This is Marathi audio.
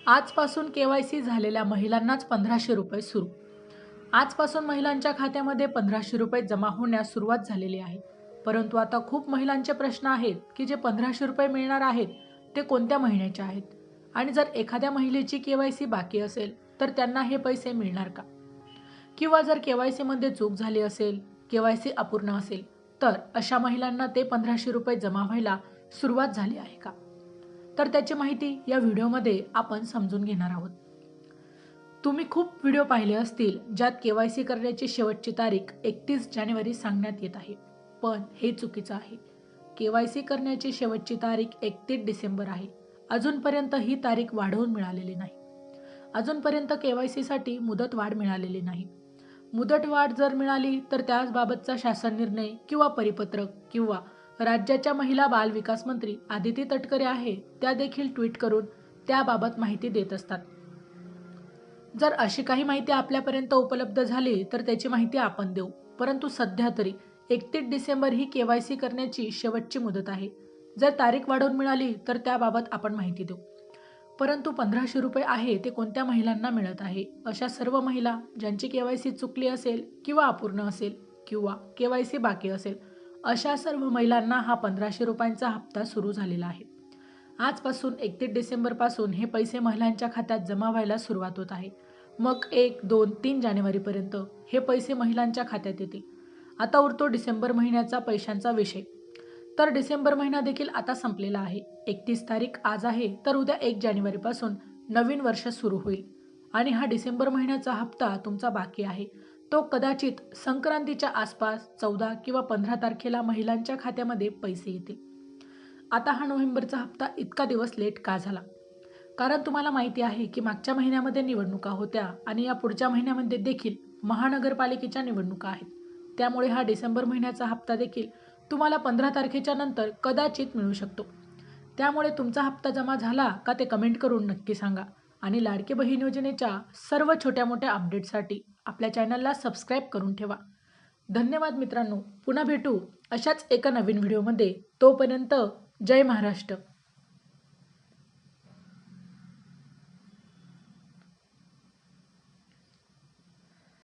आजपासून केवायसी झालेल्या महिलांनाच 1500 रुपये सुरू। आजपासून महिलांच्या खात्यामध्ये 1500 रुपये जमा होण्यास सुरुवात झालेली आहे। परंतु आता खूप महिलांचे प्रश्न आहेत की जे 1500 रुपये मिळणार आहेत ते कोणत्या महिन्याचे आहेत आणि जर एखाद्या महिलेची केवायसी बाकी असेल तर त्यांना हे पैसे मिळणार का? किंवा जर केवायसी मध्ये चूक झाली असेल, केवायसी अपूर्ण असेल तर अशा महिलांना ते 1500 रुपये जमा व्हायला सुरुवात झाली आहे का? तर त्याची माहिती या व्हिडिओमध्ये आपण समजून घेणार आहोत। तुम्ही खूप व्हिडिओ पाहिले असतील ज्यात केवायसी करण्याची शेवटची तारीख 31 जानेवारी सांगण्यात येत आहे, पण हे चुकीचं आहे। केवायसी करण्याची शेवटची तारीख 31 डिसेंबर आहे। अजूनपर्यंत ही तारीख वाढवून मिळालेली नाही। अजूनपर्यंत केवायसी साठी मुदत वाढ मिळालेली नाही। मुदत वाढ जर मिळाली तर त्याबाबतचा शासन निर्णय किंवा परिपत्रक किंवा राज्याच्या महिला बाल विकास मंत्री आदिती तटकरे आहे त्या देखील ट्विट करून त्याबाबत माहिती देत असतात। जर अशी काही माहिती आपल्यापर्यंत उपलब्ध झाली तर त्याची माहिती आपण देऊ, परंतु सध्या तरी 31 डिसेंबर ही केवायसी करण्याची शेवटची मुदत आहे। जर तारीख वाढवून मिळाली तर त्याबाबत आपण माहिती देऊ। परंतु 1500 रुपये आहे ते कोणत्या महिलांना मिळत आहे? अशा सर्व महिला ज्यांची केवायसी चुकली असेल किंवा अपूर्ण असेल किंवा केवायसी बाकी असेल अशा सर्व महिलांना हा 1500 रुपयांचा हप्ता सुरू झालेला आहे। आजपासून 31 डिसेंबर पासून हे पैसे महिलांच्या खात्यात जमा व्हायला सुरुवात होत आहे। मग 1, 2, 3 जानेवारीपर्यंत हे पैसे महिलांच्या खात्यात येतील। आता उरतो डिसेंबर महिन्याचा पैशांचा विषय। तर डिसेंबर महिना देखील आता संपलेला आहे। 31 तारीख आज आहे तर उद्या 1 जानेवारी पासून नवीन वर्ष सुरू होईल आणि हा डिसेंबर महिन्याचा हप्ता तुमचा बाकी आहे तो कदाचित संक्रांतीच्या आसपास 14 किंवा 15 तारखेला महिलांच्या खात्यामध्ये पैसे येतील। आता हा नोव्हेंबरचा हप्ता इतका दिवस लेट का झाला? कारण तुम्हाला माहिती आहे की मागच्या महिन्यामध्ये निवडणुका होत्या आणि या पुढच्या महिन्यामध्ये देखील महानगरपालिकेच्या निवडणुका आहेत। त्यामुळे हा डिसेंबर महिन्याचा हप्ता देखील तुम्हाला 15 तारखेच्या नंतर कदाचित मिळू शकतो। त्यामुळे तुमचा हप्ता जमा झाला का ते कमेंट करून नक्की सांगा आणि लाडकी बहीण योजनेच्या सर्व छोट्या मोठ्या अपडेटसाठी आपल्या चॅनलला सबस्क्राइब करून ठेवा। धन्यवाद मित्रांनो, पुन्हा भेटू अशाच एका नवीन व्हिडिओमध्ये। तोपर्यंत जय महाराष्ट्र।